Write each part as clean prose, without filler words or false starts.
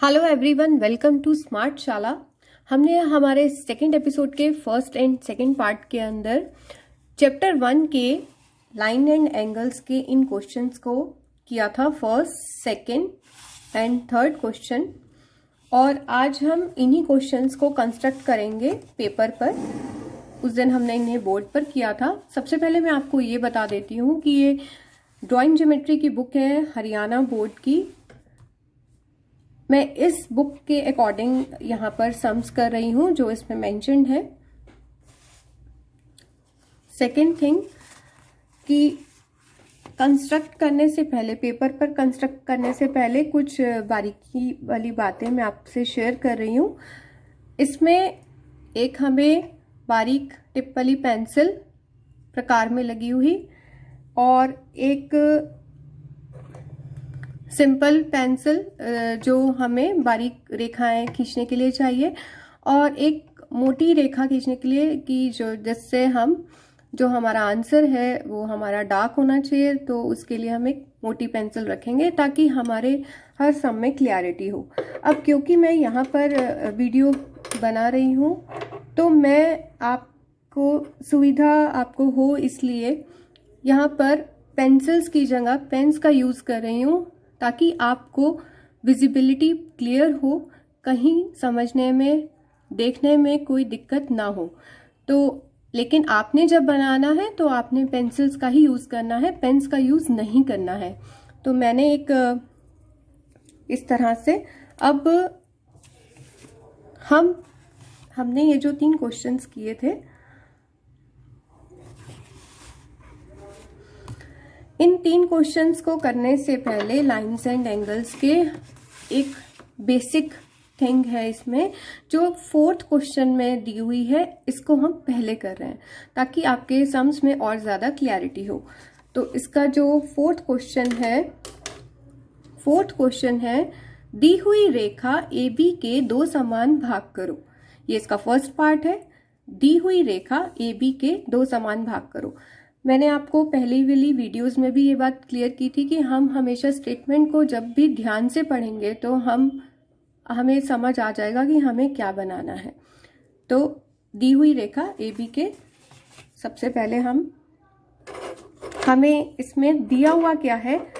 Hello everyone, welcome to Smart Shala. हमने हमारे second episode के फर्स्ट एंड सेकेंड पार्ट के अंदर चैप्टर 1 के लाइन एंड एंगल्स के इन क्वेश्चंस को किया था, first, second and third question. और आज हम इन्हीं क्वेश्चंस को कंस्ट्रक्ट करेंगे पेपर पर। उस दिन हमने इन्हें बोर्ड पर किया था। सबसे पहले मैं आपको ये बता देती हूँ कि ये ड्राइंग ज्योमेट्री की बुक है हरियाणा बोर्ड की। मैं इस बुक के अकॉर्डिंग यहाँ पर सम्स कर रही हूँ जो इसमें मेंशन्ड है। सेकेंड थिंग कि कंस्ट्रक्ट करने से पहले, पेपर पर कंस्ट्रक्ट करने से पहले कुछ बारीकी वाली बातें मैं आपसे शेयर कर रही हूँ। इसमें एक हमें बारीक टिप वाली पेंसिल प्रकार में लगी हुई और एक सिंपल पेंसिल जो हमें बारीक रेखाएं खींचने के लिए चाहिए, और एक मोटी रेखा खींचने के लिए कि जिससे हम जो हमारा आंसर है वो हमारा डार्क होना चाहिए। तो उसके लिए हम एक मोटी पेंसिल रखेंगे ताकि हमारे हर सम में क्लैरिटी हो। अब क्योंकि मैं यहाँ पर वीडियो बना रही हूँ तो मैं आपको सुविधा आपको हो इसलिए यहाँ पर पेंसिल्स की जगह पेन्स का यूज़ कर रही हूँ ताकि आपको विजिबिलिटी क्लियर हो, कहीं समझने में देखने में कोई दिक्कत ना हो। तो लेकिन आपने जब बनाना है तो आपने पेंसिल्स का ही यूज़ करना है, पेन्स का यूज़ नहीं करना है। तो मैंने एक इस तरह से अब हमने ये जो 3 क्वेश्चंस किए थे, इन 3 क्वेश्चंस को करने से पहले लाइंस एंड एंगल्स के एक बेसिक थिंग है इसमें जो 4th क्वेश्चन में दी हुई है, इसको हम पहले कर रहे हैं ताकि आपके सम्स में और ज़्यादा क्लैरिटी हो। तो इसका जो 4th क्वेश्चन है दी हुई रेखा AB के 2 समान भाग करो। ये इसका फर्स्ट पार्ट है, दी हुई रेखा AB के 2 समान भाग करो। मैंने आपको पहली वाली वीडियोस में भी ये बात क्लियर की थी कि हम हमेशा स्टेटमेंट को जब भी ध्यान से पढ़ेंगे तो हमें समझ आ जाएगा कि हमें क्या बनाना है। तो दी हुई रेखा AB के सबसे पहले हमें इसमें दिया हुआ क्या है,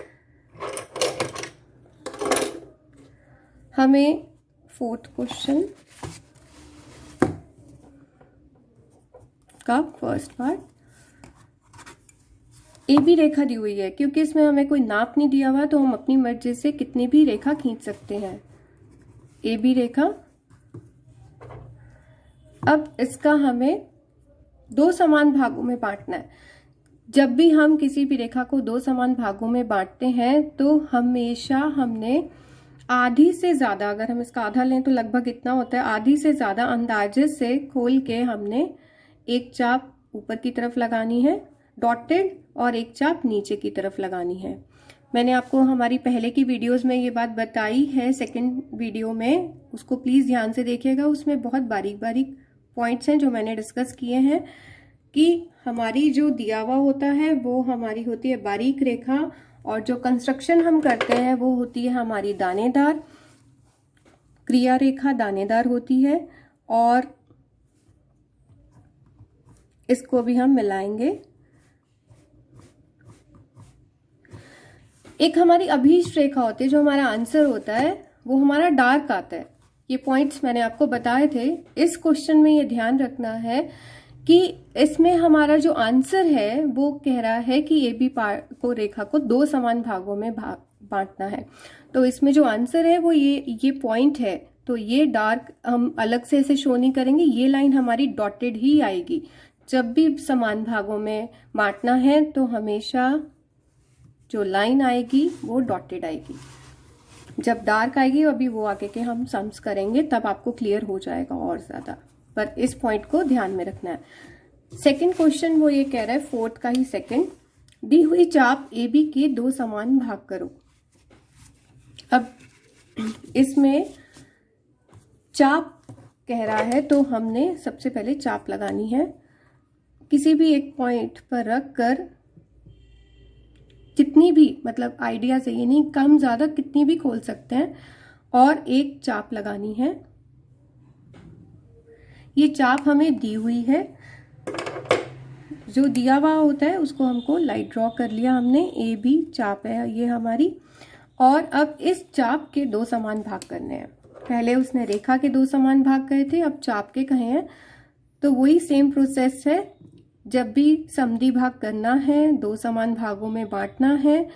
हमें 4th क्वेश्चन का फर्स्ट पार्ट AB रेखा दी हुई है। क्योंकि इसमें हमें कोई नाप नहीं दिया हुआ तो हम अपनी मर्जी से कितनी भी रेखा खींच सकते हैं। AB रेखा, अब इसका हमें 2 समान भागों में बांटना है। जब भी हम किसी भी रेखा को 2 समान भागों में बांटते हैं तो हमेशा हमने आधी से ज्यादा, अगर हम इसका आधा लें तो लगभग इतना होता है, आधी से ज्यादा अंदाजे से खोल के हमने एक चाप ऊपर की तरफ लगानी है डॉटेड और एक चाप नीचे की तरफ लगानी है। मैंने आपको हमारी पहले की वीडियोस में ये बात बताई है, सेकंड वीडियो में, उसको प्लीज ध्यान से देखिएगा। उसमें बहुत बारीक बारीक पॉइंट्स हैं जो मैंने डिस्कस किए हैं कि हमारी जो दिया हुआ होता है वो हमारी होती है बारीक रेखा, और जो कंस्ट्रक्शन हम करते हैं वो होती है हमारी दानेदार क्रिया रेखा, दानेदार होती है। और इसको भी हम मिलाएंगे। एक हमारी अभीष्ट रेखा होती है, जो हमारा आंसर होता है वो हमारा डार्क आता है। ये पॉइंट्स मैंने आपको बताए थे। इस क्वेश्चन में ये ध्यान रखना है कि इसमें हमारा जो आंसर है वो कह रहा है कि AB को रेखा को 2 समान भागों में बांटना है। तो इसमें जो आंसर है वो ये पॉइंट है। तो ये डार्क हम अलग से इसे शो नहीं करेंगे, ये लाइन हमारी डॉटेड ही आएगी। जब भी समान भागों में बांटना है तो हमेशा जो लाइन आएगी वो डॉटेड आएगी। जब डार्क आएगी अभी वो आगे के हम सम्स करेंगे तब आपको क्लियर हो जाएगा और ज्यादा, पर इस पॉइंट को ध्यान में रखना है। सेकंड क्वेश्चन वो ये कह रहा है, 4th का ही सेकंड, दी हुई चाप AB के 2 समान भाग करो। अब इसमें चाप कह रहा है तो हमने सबसे पहले चाप लगानी है। किसी भी एक पॉइंट पर रख कर जितनी भी, मतलब आइडिया से, ये नहीं कम ज्यादा कितनी भी खोल सकते हैं, और एक चाप लगानी है। ये चाप हमें दी हुई है, जो दिया हुआ होता है उसको हमको लाइट ड्रॉ कर लिया हमने। ए बी चाप है ये हमारी। और अब इस चाप के 2 समान भाग करने हैं। पहले उसने रेखा के 2 समान भाग कहे थे, अब चाप के कहे हैं। तो वही सेम प्रोसेस है, जब भी समद्वि भाग करना है 2 समान भागों में बांटना है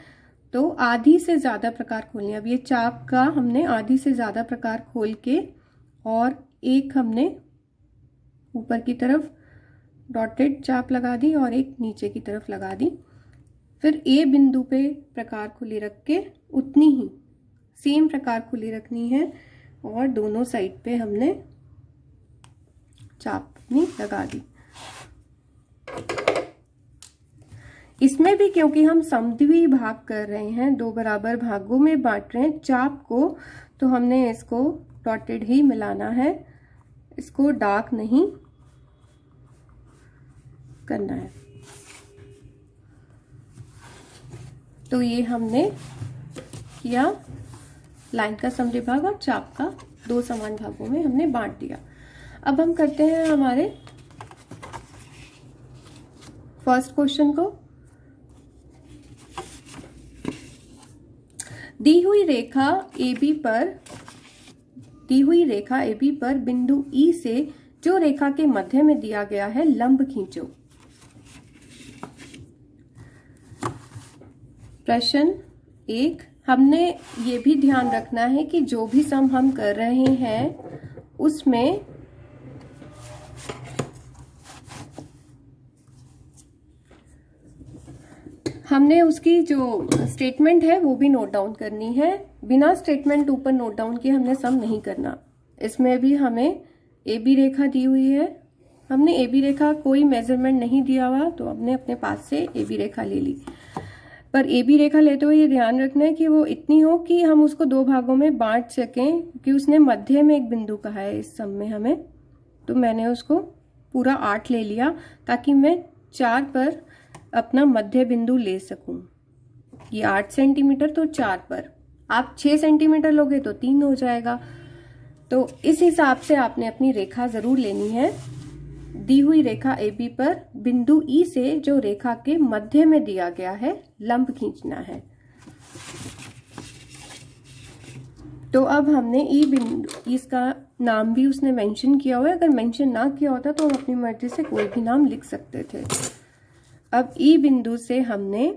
तो आधी से ज्यादा प्रकार खोलनी है। अब ये चाप का हमने आधी से ज्यादा प्रकार खोल के और एक हमने ऊपर की तरफ डॉटेड चाप लगा दी और एक नीचे की तरफ लगा दी। फिर ए बिंदु पे प्रकार खुली रख के उतनी ही सेम प्रकार खुली रखनी है और दोनों साइड पे हमने चाप अपनी लगा दी। इसमें भी क्योंकि हम समद्वि भाग कर रहे हैं, 2 बराबर भागों में बांट रहे हैं चाप को, तो हमने इसको डॉटेड ही मिलाना है, इसको डार्क नहीं करना है। तो ये हमने किया, लाइन का समद्वि भाग और चाप का 2 समान भागों में हमने बांट दिया। अब हम करते हैं हमारे फर्स्ट क्वेश्चन को। दी हुई रेखा AB पर बिंदु E से जो रेखा के मध्य में दिया गया है लंब खींचो। प्रश्न 1, हमने ये भी ध्यान रखना है कि जो भी सम हम कर रहे हैं उसमें हमने उसकी जो स्टेटमेंट है वो भी नोट डाउन करनी है। बिना स्टेटमेंट ऊपर नोट डाउन किए हमने सम नहीं करना। इसमें भी हमें ए बी रेखा दी हुई है, हमने ए बी रेखा कोई मेजरमेंट नहीं दिया हुआ तो हमने अपने पास से ए बी रेखा ले ली। पर ए बी रेखा लेते हुए ये ध्यान रखना है कि वो इतनी हो कि हम उसको 2 भागों में बांट सकें, क्योंकि उसने मध्य में एक बिंदु कहा है इस सम में हमें, तो मैंने उसको पूरा 8 ले लिया ताकि मैं 4 पर अपना मध्य बिंदु ले सकूं। ये 8 सेंटीमीटर तो 4 पर, आप 6 सेंटीमीटर लोगे तो 3 हो जाएगा। तो इस हिसाब से आपने अपनी रेखा जरूर लेनी है। दी हुई रेखा AB पर बिंदु E से जो रेखा के मध्य में दिया गया है लंब खींचना है। तो अब हमने ई बिंदु, इसका नाम भी उसने मेंशन किया हुआ है, अगर मेंशन ना किया होता तो हम अपनी मर्जी से कोई भी नाम लिख सकते थे। अब ई बिंदु से हमने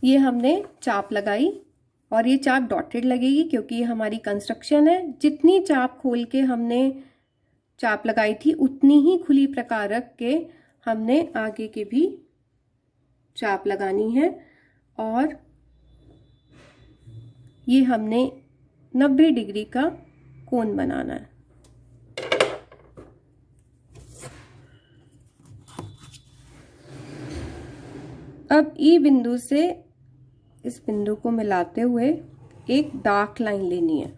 ये हमने चाप लगाई और ये चाप डॉटेड लगेगी क्योंकि ये हमारी कंस्ट्रक्शन है। जितनी चाप खोल के हमने चाप लगाई थी उतनी ही खुली प्रकार रख के हमने आगे के भी चाप लगानी है और ये हमने 90 डिग्री का कोण बनाना है। अब ई बिंदु से इस बिंदु को मिलाते हुए एक डार्क लाइन लेनी है।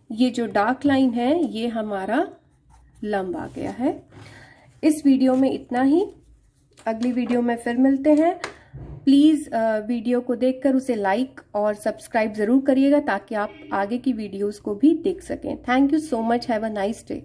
ये जो डार्क लाइन है ये हमारा लंब आ गया है। इस वीडियो में इतना ही, अगली वीडियो में फिर मिलते हैं। प्लीज वीडियो को देखकर उसे लाइक और सब्सक्राइब जरूर करिएगा ताकि आप आगे की वीडियोस को भी देख सकें। Thank you so much, have a nice day.